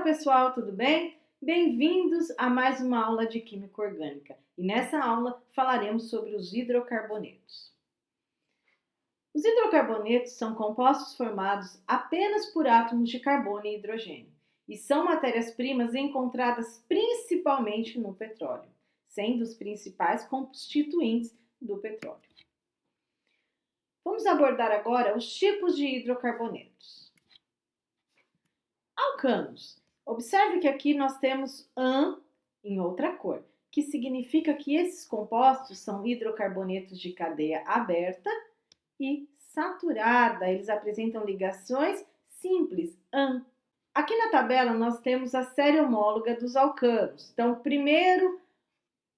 pessoal, tudo bem? Bem-vindos a mais uma aula de Química Orgânica. E nessa aula falaremos sobre os hidrocarbonetos. Os hidrocarbonetos são compostos formados apenas por átomos de carbono e hidrogênio e são matérias-primas encontradas principalmente no petróleo, sendo os principais constituintes do petróleo. Vamos abordar agora os tipos de hidrocarbonetos. Alcanos. Observe que aqui nós temos AN em outra cor, que significa que esses compostos são hidrocarbonetos de cadeia aberta e saturada. Eles apresentam ligações simples, AN. Aqui na tabela nós temos a série homóloga dos alcanos. Então, o primeiro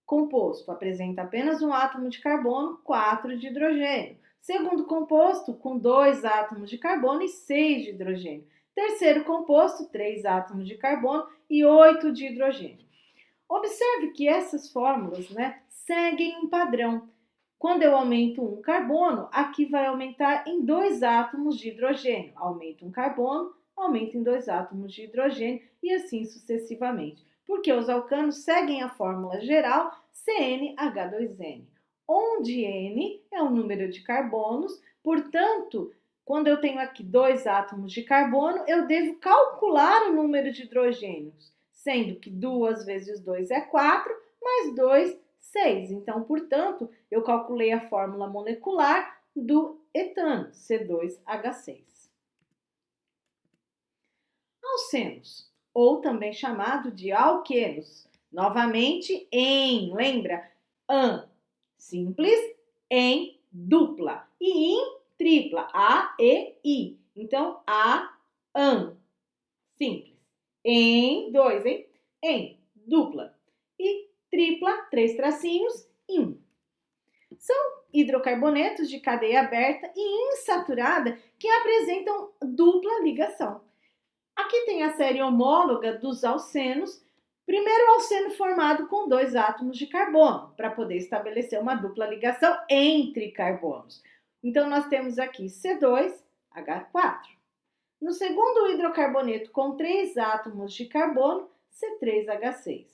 composto apresenta apenas um átomo de carbono, 4 de hidrogênio. Segundo composto, com 2 átomos de carbono e 6 de hidrogênio. Terceiro composto, 3 átomos de carbono e 8 de hidrogênio. Observe que essas fórmulas, seguem um padrão. Quando eu aumento um carbono, aqui vai aumentar em 2 átomos de hidrogênio. Aumento um carbono, aumenta em 2 átomos de hidrogênio e assim sucessivamente. Porque os alcanos seguem a fórmula geral CnH2n, onde N é o número de carbonos, portanto, quando eu tenho aqui 2 átomos de carbono, eu devo calcular o número de hidrogênios, sendo que 2 vezes 2 é 4, mais 2, 6. Então, portanto, eu calculei a fórmula molecular do etano, C2H6. Alcenos, ou também chamado de alquenos. Novamente, em, lembra? An, simples, em, dupla. E in, tripla, A, E, I. Então, A, AN, simples. Em, 2, hein? Em, dupla. E tripla, 3 tracinhos, IN. São hidrocarbonetos de cadeia aberta e insaturada que apresentam dupla ligação. Aqui tem a série homóloga dos alcenos. Primeiro alceno formado com 2 átomos de carbono, para poder estabelecer uma dupla ligação entre carbonos. Então, nós temos aqui C2H4. No segundo hidrocarboneto com 3 átomos de carbono, C3H6.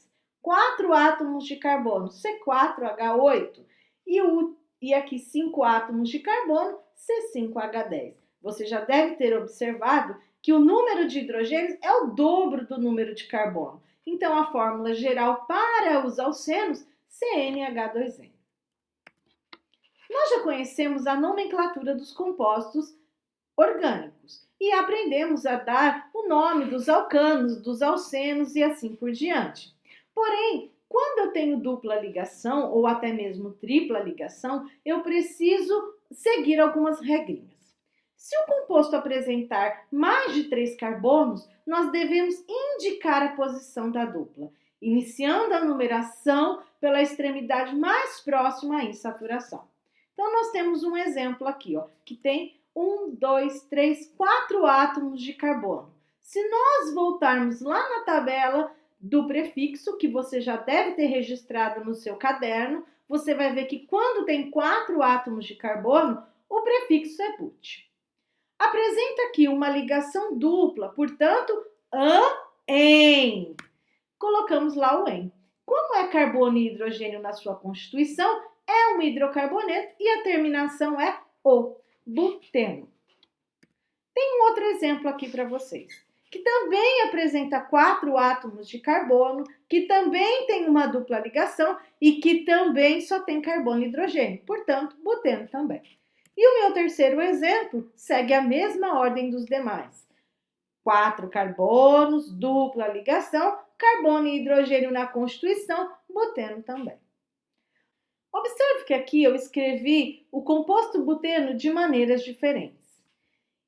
4 átomos de carbono, C4H8. E aqui 5 átomos de carbono, C5H10. Você já deve ter observado que o número de hidrogênios é o dobro do número de carbono. Então, a fórmula geral para os alcenos, CnH2n. Nós já conhecemos a nomenclatura dos compostos orgânicos e aprendemos a dar o nome dos alcanos, dos alcenos e assim por diante. Porém, quando eu tenho dupla ligação ou até mesmo tripla ligação, eu preciso seguir algumas regrinhas. Se o composto apresentar mais de 3 carbonos, nós devemos indicar a posição da dupla, iniciando a numeração pela extremidade mais próxima à insaturação. Então, nós temos um exemplo aqui, que tem 1, 2, 3, 4 átomos de carbono. Se nós voltarmos lá na tabela do prefixo, que você já deve ter registrado no seu caderno, você vai ver que quando tem 4 átomos de carbono, o prefixo é but. Apresenta aqui uma ligação dupla, portanto, an-en. Colocamos lá o en. Como é carbono e hidrogênio na sua constituição, é um hidrocarboneto e a terminação é o, buteno. Tem um outro exemplo aqui para vocês, que também apresenta 4 átomos de carbono, que também tem uma dupla ligação e que também só tem carbono e hidrogênio, portanto, buteno também. E o meu terceiro exemplo segue a mesma ordem dos demais. 4 carbonos, dupla ligação, carbono e hidrogênio na constituição, buteno também. Observe que aqui eu escrevi o composto buteno de maneiras diferentes.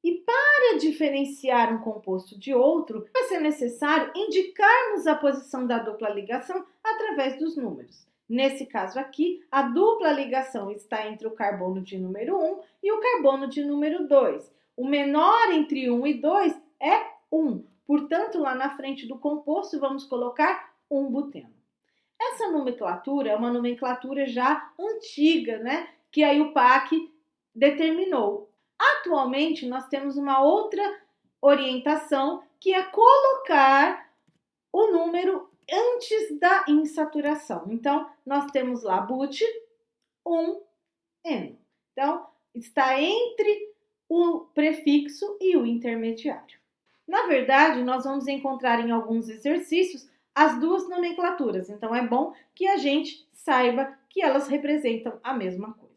E para diferenciar um composto de outro, vai ser necessário indicarmos a posição da dupla ligação através dos números. Nesse caso aqui, a dupla ligação está entre o carbono de número 1 e o carbono de número 2. O menor entre 1 e 2 é 1. Portanto, lá na frente do composto, vamos colocar 1-buteno. Essa nomenclatura é uma nomenclatura já antiga, que a IUPAC determinou. Atualmente, nós temos uma outra orientação, que é colocar o número antes da insaturação. Então, nós temos lá but 1N. Então, está entre o prefixo e o intermediário. Na verdade, nós vamos encontrar em alguns exercícios as duas nomenclaturas. Então, é bom que a gente saiba que elas representam a mesma coisa.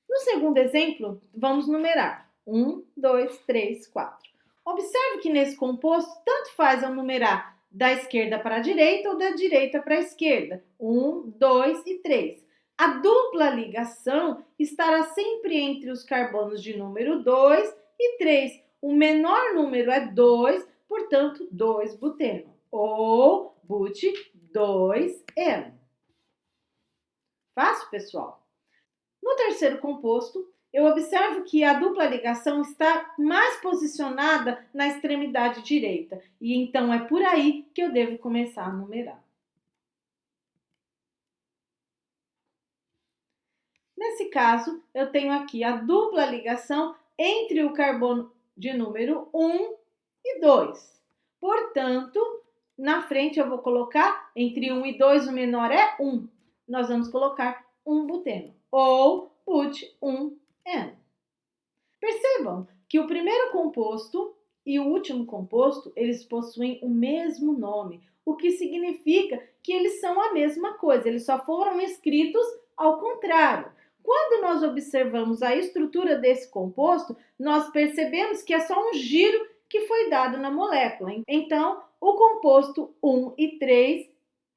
No segundo exemplo, vamos numerar 1, 2, 3, 4. Observe que nesse composto, tanto faz eu numerar da esquerda para a direita ou da direita para a esquerda. 1, 2 e 3. A dupla ligação estará sempre entre os carbonos de número 2 e 3. O menor número é 2, portanto, 2-buteno. Ou but2eno. Fácil, pessoal? No terceiro composto, eu observo que a dupla ligação está mais posicionada na extremidade direita. E então é por aí que eu devo começar a numerar. Nesse caso, eu tenho aqui a dupla ligação entre o carbono de número 1 e 2. Portanto, na frente eu vou colocar, entre 1 e 2, o menor é 1. Nós vamos colocar 1-buteno, ou but1N. Percebam que o primeiro composto e o último composto, eles possuem o mesmo nome, o que significa que eles são a mesma coisa, eles só foram escritos ao contrário. Quando nós observamos a estrutura desse composto, nós percebemos que é só um giro que foi dado na molécula. Então, o composto 1 e 3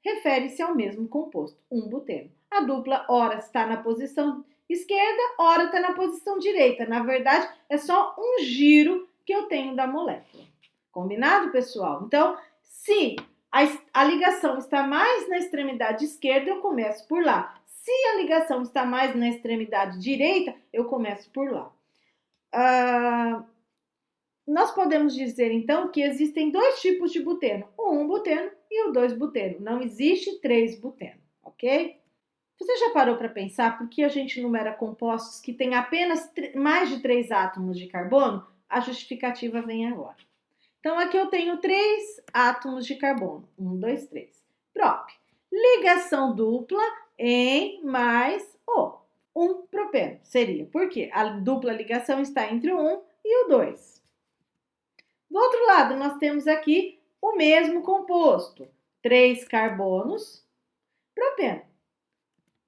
refere-se ao mesmo composto, 1-buteno. A dupla ora está na posição esquerda, ora está na posição direita. Na verdade, é só um giro que eu tenho da molécula. Combinado, pessoal? Então, se a ligação está mais na extremidade esquerda, eu começo por lá. Se a ligação está mais na extremidade direita, eu começo por lá. Nós podemos dizer, então, que existem dois tipos de buteno. O 1-buteno e o 2-buteno. Não existe 3-buteno, ok? Você já parou para pensar por que a gente numera compostos que têm apenas mais de 3 átomos de carbono? A justificativa vem agora. Então, aqui eu tenho 3 átomos de carbono. 1, 2, 3. Prop. Ligação dupla em mais O. 1-propeno seria. Por quê? A dupla ligação está entre o 1 e o 2. Do outro lado, nós temos aqui o mesmo composto. 3 carbonos, propeno.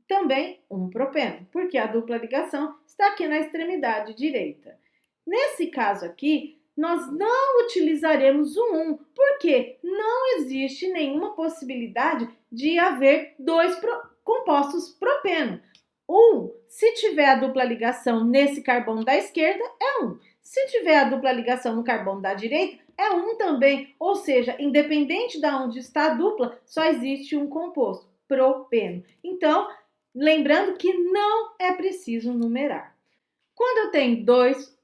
Também 1-propeno, porque a dupla ligação está aqui na extremidade direita. Nesse caso aqui, nós não utilizaremos o 1, porque não existe nenhuma possibilidade de haver 2 compostos propeno. 1, se tiver a dupla ligação nesse carbono da esquerda, é 1. Se tiver a dupla ligação no carbono da direita, é 1 também. Ou seja, independente de onde está a dupla, só existe um composto, propeno. Então, lembrando que não é preciso numerar. Quando eu tenho 2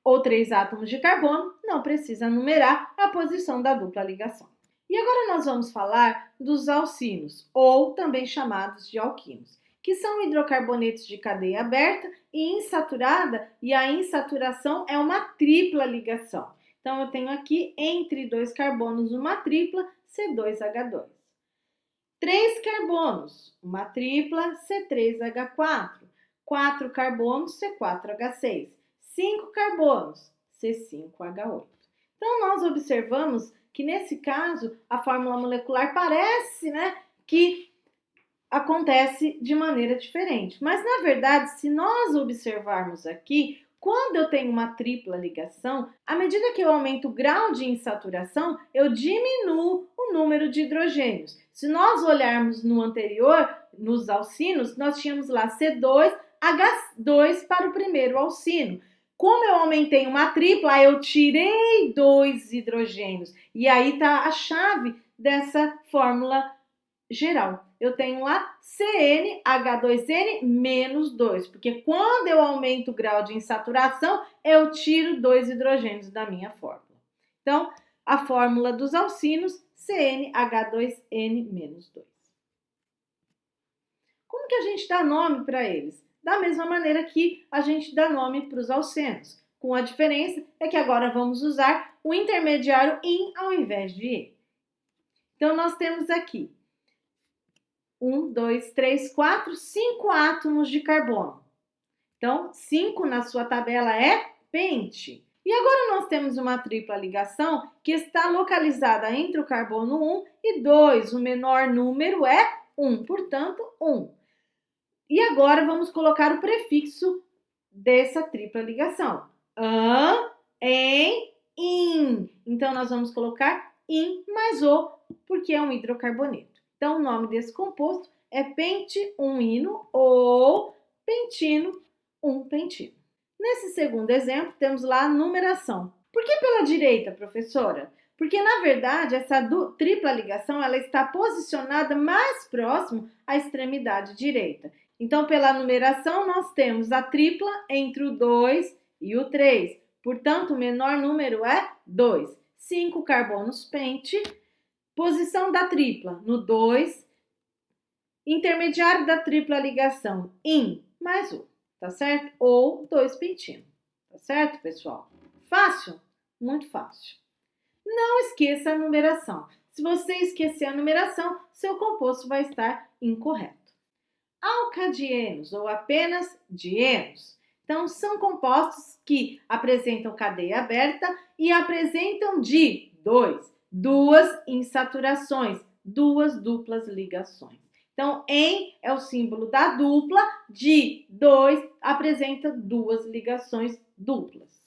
ou 3 átomos de carbono, não precisa numerar a posição da dupla ligação. E agora nós vamos falar dos alcinos, ou também chamados de alquinos, que são hidrocarbonetos de cadeia aberta e insaturada, e a insaturação é uma tripla ligação. Então, eu tenho aqui, entre 2 carbonos, uma tripla C2H2. 3 carbonos, uma tripla C3H4. 4 carbonos, C4H6. 5 carbonos, C5H8. Então, nós observamos que, nesse caso, a fórmula molecular parece, que acontece de maneira diferente. Mas, na verdade, se nós observarmos aqui, quando eu tenho uma tripla ligação, à medida que eu aumento o grau de insaturação, eu diminuo o número de hidrogênios. Se nós olharmos no anterior, nos alcinos, nós tínhamos lá C2H2 para o primeiro alcino. Como eu aumentei uma tripla, eu tirei 2 hidrogênios. E aí está a chave dessa fórmula geral. Eu tenho lá CnH2n menos 2, porque quando eu aumento o grau de insaturação, eu tiro 2 hidrogênios da minha fórmula. Então, a fórmula dos alcinos, CnH2n menos 2. Como que a gente dá nome para eles? Da mesma maneira que a gente dá nome para os alcenos. Com a diferença é que agora vamos usar o intermediário in ao invés de e. Então, nós temos aqui 1, 2, 3, 4, 5 átomos de carbono. Então, 5 na sua tabela é pente. E agora nós temos uma tripla ligação que está localizada entre o carbono 1 e 2. O menor número é 1, portanto, 1. E agora vamos colocar o prefixo dessa tripla ligação. An, em, in. Então, nós vamos colocar in mais o, porque é um hidrocarboneto. Então, o nome desse composto é pente-1-ino ou pentino, um pentino. Nesse segundo exemplo, temos lá a numeração. Por que pela direita, professora? Porque, na verdade, essa tripla ligação ela está posicionada mais próximo à extremidade direita. Então, pela numeração, nós temos a tripla entre o 2 e o 3. Portanto, o menor número é 2. 5 carbonos pente. Posição da tripla no 2. Intermediário da tripla ligação, in mais o. Tá certo? Ou 2 pentino. Tá certo, pessoal? Fácil? Muito fácil. Não esqueça a numeração. Se você esquecer a numeração, seu composto vai estar incorreto. Alcadienos ou apenas dienos. Então, são compostos que apresentam cadeia aberta e apresentam duas insaturações, duas duplas ligações. Então, em é o símbolo da dupla, dois apresenta duas ligações duplas.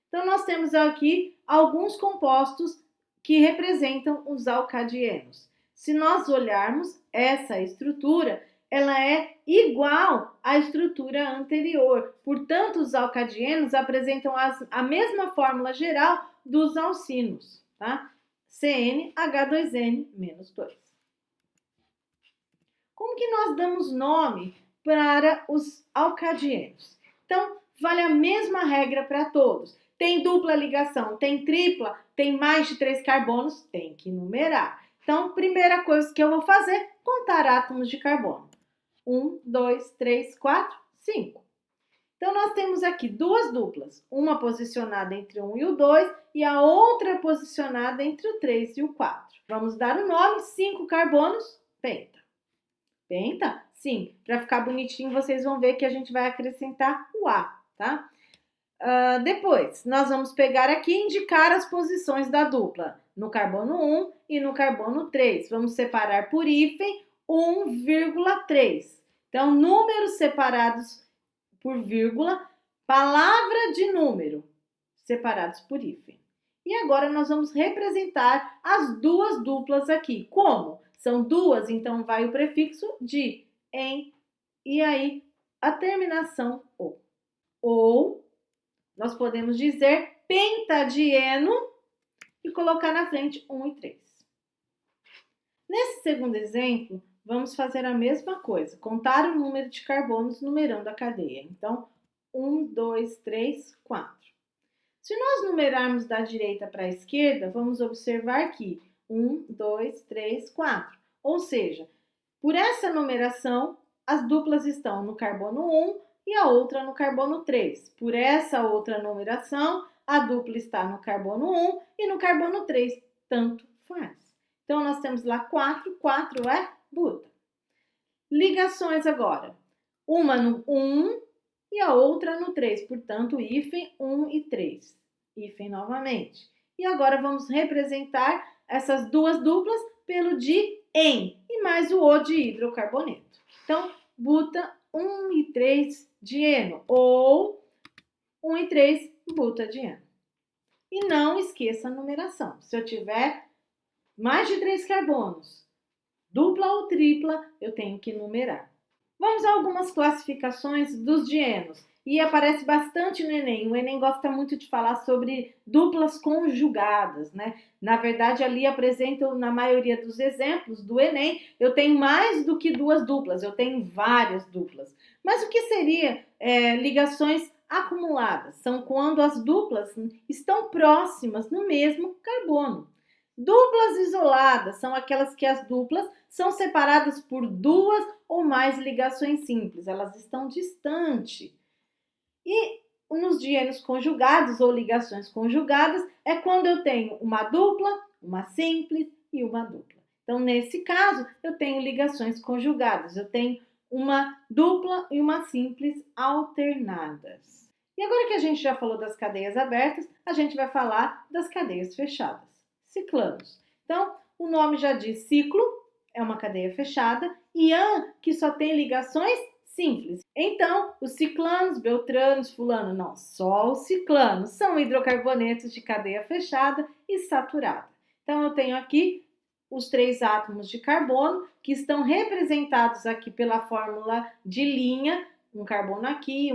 Então, nós temos aqui alguns compostos que representam os alcadienos. Se nós olharmos essa estrutura, ela é igual à estrutura anterior. Portanto, os alcadienos apresentam a mesma fórmula geral dos alcinos, tá? CnH2n-2. Como que nós damos nome para os alcadienos? Então, vale a mesma regra para todos. Tem dupla ligação, tem tripla, tem mais de 3 carbonos, tem que numerar. Então, primeira coisa que eu vou fazer, contar átomos de carbono. 1, 2, 3, 4, 5. Então, nós temos aqui duas duplas, uma posicionada entre o 1 e o 2 e a outra posicionada entre o 3 e o 4. Vamos dar o nome, 5 carbonos, penta. Penta? Sim, para ficar bonitinho, vocês vão ver que a gente vai acrescentar o A, tá? Depois, nós vamos pegar aqui e indicar as posições da dupla, no carbono 1 e no carbono 3. Vamos separar por hífen 1,3. Então, números separados por vírgula, palavra de número separados por hífen. E agora nós vamos representar as duas duplas aqui. Como? São duas, então vai o prefixo de, em, e aí a terminação o. Ou nós podemos dizer pentadieno e colocar na frente 1 e 3. Nesse segundo exemplo, vamos fazer a mesma coisa, contar o número de carbonos numerando a cadeia. Então, 1, 2, 3, 4. Se nós numerarmos da direita para a esquerda, vamos observar que 1, 2, 3, 4. Ou seja, por essa numeração, as duplas estão no carbono 1 e a outra no carbono 3. Por essa outra numeração, a dupla está no carbono 1 e no carbono 3. Tanto faz. Então, nós temos lá 4. 4 é buta. Ligações agora. Uma no 1 e a outra no 3. Portanto, hífen 1 e 3. Hífen novamente. E agora vamos representar essas duas duplas pelo de em e mais o O de hidrocarboneto. Então, buta 1 e 3 dieno ou 1 e 3 butadieno. E não esqueça a numeração. Se eu tiver mais de 3 carbonos, dupla ou tripla, eu tenho que numerar. Vamos a algumas classificações dos dienos. E aparece bastante no Enem. O Enem gosta muito de falar sobre duplas conjugadas, né? Na verdade, ali apresentam, na maioria dos exemplos do Enem, eu tenho mais do que duas duplas, eu tenho várias duplas. Mas o que seria ligações acumuladas? São quando as duplas estão próximas no mesmo carbono. Duplas isoladas são aquelas que as duplas são separadas por duas ou mais ligações simples, elas estão distantes. E nos dienos conjugados ou ligações conjugadas é quando eu tenho uma dupla, uma simples, e uma dupla. Então, nesse caso, eu tenho ligações conjugadas. Eu tenho uma dupla e uma simples alternadas. E agora que a gente já falou das cadeias abertas, a gente vai falar das cadeias fechadas. Ciclanos. Então, o nome já diz ciclo, é uma cadeia fechada, e que só tem ligações simples. Então, os ciclanos, beltranos, fulano, não, só os ciclanos são hidrocarbonetos de cadeia fechada e saturada. Então, eu tenho aqui os 3 átomos de carbono que estão representados aqui pela fórmula de linha, um carbono aqui,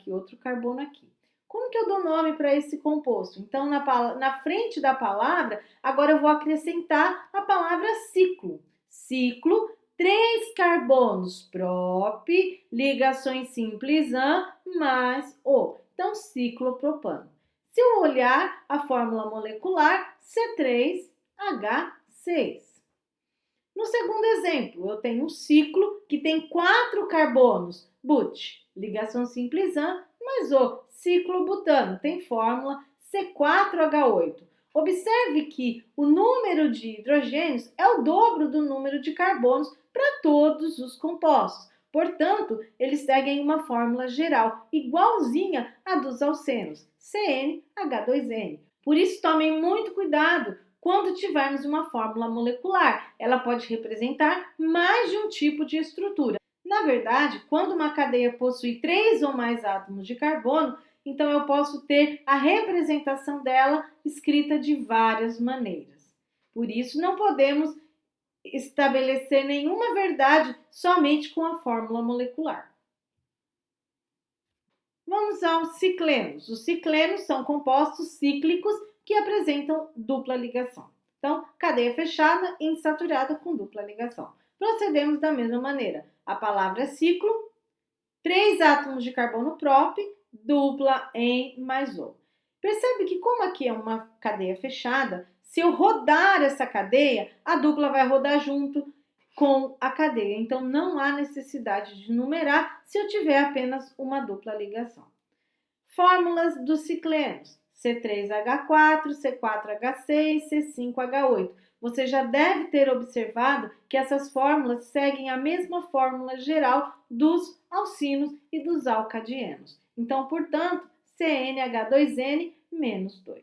outro carbono aqui. Como que eu dou nome para esse composto? Então, na frente da palavra, agora eu vou acrescentar a palavra ciclo. Ciclo, 3 carbonos prop, ligações simples mais O. Então, ciclopropano. Se eu olhar a fórmula molecular, C3H6. No segundo exemplo, eu tenho um ciclo que tem 4 carbonos, but, ligação simples mais O, ciclobutano, tem fórmula C4H8. Observe que o número de hidrogênios é o dobro do número de carbonos para todos os compostos. Portanto, eles seguem uma fórmula geral, igualzinha à dos alcenos, CnH2n. Por isso, tomem muito cuidado quando tivermos uma fórmula molecular. Ela pode representar mais de um tipo de estrutura. Na verdade, quando uma cadeia possui 3 ou mais átomos de carbono, então eu posso ter a representação dela escrita de várias maneiras. Por isso, não podemos estabelecer nenhuma verdade somente com a fórmula molecular. Vamos aos ciclenos. Os ciclenos são compostos cíclicos que apresentam dupla ligação. Então, cadeia fechada e insaturada com dupla ligação. Procedemos da mesma maneira. A palavra ciclo, 3 átomos de carbono prop, dupla em mais O. Percebe que como aqui é uma cadeia fechada, se eu rodar essa cadeia, a dupla vai rodar junto com a cadeia. Então, não há necessidade de numerar se eu tiver apenas uma dupla ligação. Fórmulas dos ciclenos. C3H4, C4H6, C5H8. Você já deve ter observado que essas fórmulas seguem a mesma fórmula geral dos alcinos e dos alcadienos. Então, portanto, CnH2n menos 2.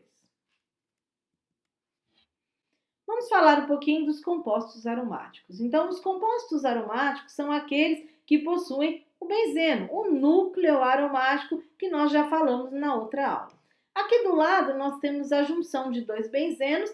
Vamos falar um pouquinho dos compostos aromáticos. Então, os compostos aromáticos são aqueles que possuem o benzeno, o núcleo aromático que nós já falamos na outra aula. Aqui do lado nós temos a junção de 2 benzenos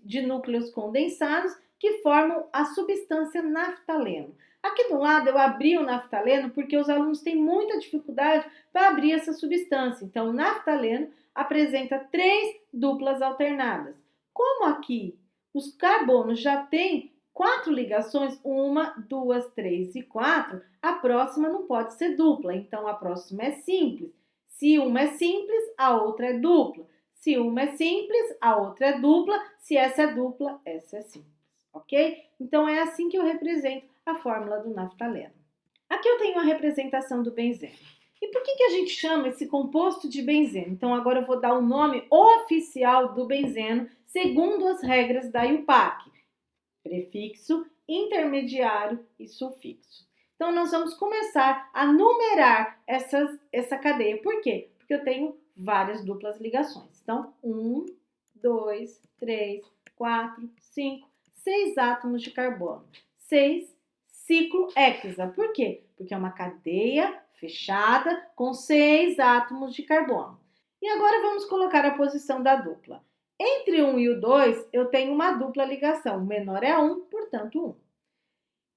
de núcleos condensados que formam a substância naftaleno. Aqui do lado eu abri o naftaleno porque os alunos têm muita dificuldade para abrir essa substância. Então, o naftaleno apresenta 3 duplas alternadas. Como aqui os carbonos já têm 4 ligações, 1, 2, 3 e 4, a próxima não pode ser dupla, então a próxima é simples. Se uma é simples, a outra é dupla. Se uma é simples, a outra é dupla. Se essa é dupla, essa é simples, ok? Então é assim que eu represento a fórmula do naftaleno. Aqui eu tenho a representação do benzeno. E por que a gente chama esse composto de benzeno? Então agora eu vou dar o nome oficial do benzeno, segundo as regras da IUPAC. Prefixo, intermediário e sufixo. Então, nós vamos começar a numerar essa cadeia. Por quê? Porque eu tenho várias duplas ligações. Então, 1, 2, 3, 4, 5, 6 átomos de carbono. 6, ciclo hexa. Por quê? Porque é uma cadeia fechada com 6 átomos de carbono. E agora vamos colocar a posição da dupla. Entre 1 e o 2, eu tenho uma dupla ligação. O menor é 1, portanto 1.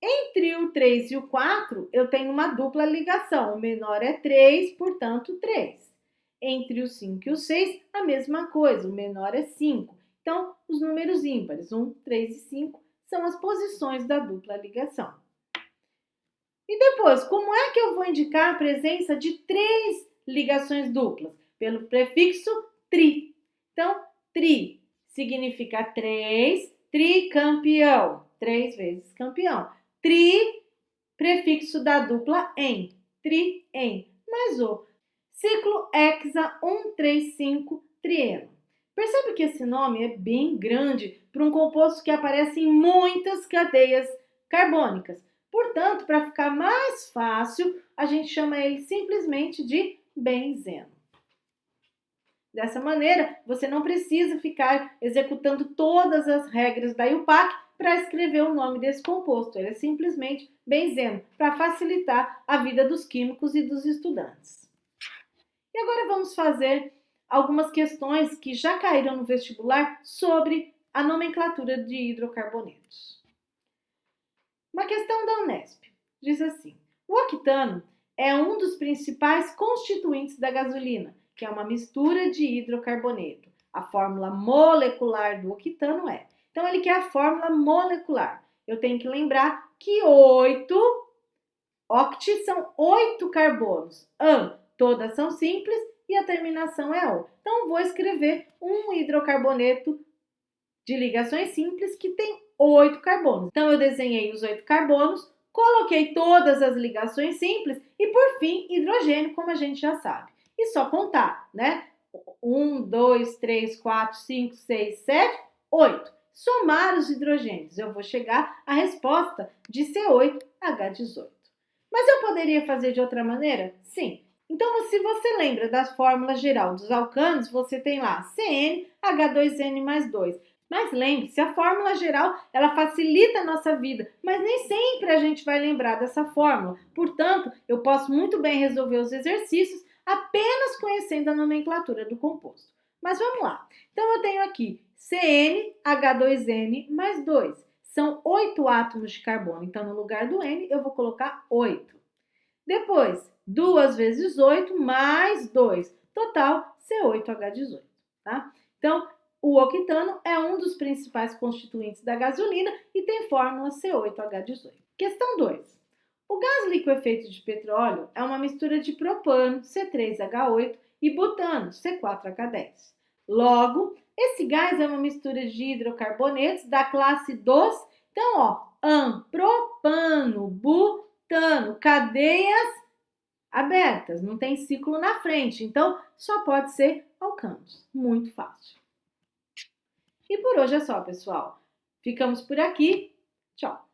Entre o 3 e o 4, eu tenho uma dupla ligação. O menor é 3, portanto 3. Entre o 5 e o 6, a mesma coisa. O menor é 5. Então, os números ímpares, 1, 3 e 5, são as posições da dupla ligação. E depois, como é que eu vou indicar a presença de 3 ligações duplas? Pelo prefixo tri. Então, tri significa 3, tricampeão, 3 vezes campeão. Tri, prefixo da dupla em, tri-em, mais o. Ciclo hexa 1, 3, 5, trieno. Percebe que esse nome é bem grande para um composto que aparece em muitas cadeias carbônicas. Portanto, para ficar mais fácil, a gente chama ele simplesmente de benzeno. Dessa maneira, você não precisa ficar executando todas as regras da IUPAC para escrever o nome desse composto. Ele é simplesmente benzeno, para facilitar a vida dos químicos e dos estudantes. E agora vamos fazer algumas questões que já caíram no vestibular sobre a nomenclatura de hidrocarbonetos. Uma questão da Unesp diz assim: o octano é um dos principais constituintes da gasolina, que é uma mistura de hidrocarboneto. A fórmula molecular do octano é. Então, ele quer a fórmula molecular. Eu tenho que lembrar que 8 oct são 8 carbonos. Todas são simples e a terminação é O. Então, vou escrever um hidrocarboneto de ligações simples que tem 8 carbonos. Então, eu desenhei os 8 carbonos, coloquei todas as ligações simples e, por fim, hidrogênio, como a gente já sabe. E só contar, né? 1, 2, 3, 4, 5, 6, 7, 8. Somar os hidrogênios, eu vou chegar à resposta de C8H18. Mas eu poderia fazer de outra maneira? Sim. Então, se você lembra da fórmula geral dos alcanos, você tem lá CnH2n mais 2. Mas lembre-se, a fórmula geral, ela facilita a nossa vida, mas nem sempre a gente vai lembrar dessa fórmula. Portanto, eu posso muito bem resolver os exercícios apenas conhecendo a nomenclatura do composto. Mas vamos lá. Então, eu tenho aqui CnH2n mais 2. São 8 átomos de carbono. Então, no lugar do N, eu vou colocar 8. Depois, 2 vezes 8 mais 2. Total, C8H18. Tá? Então, o octano é um dos principais constituintes da gasolina e tem fórmula C8H18. Questão 2. O gás liquefeito de petróleo é uma mistura de propano, C3H8, e butano, C4H10. Logo, esse gás é uma mistura de hidrocarbonetos da classe dos, então, propano, butano, cadeias abertas, não tem ciclo na frente, então só pode ser alcanos. Muito fácil. E por hoje é só, pessoal. Ficamos por aqui. Tchau!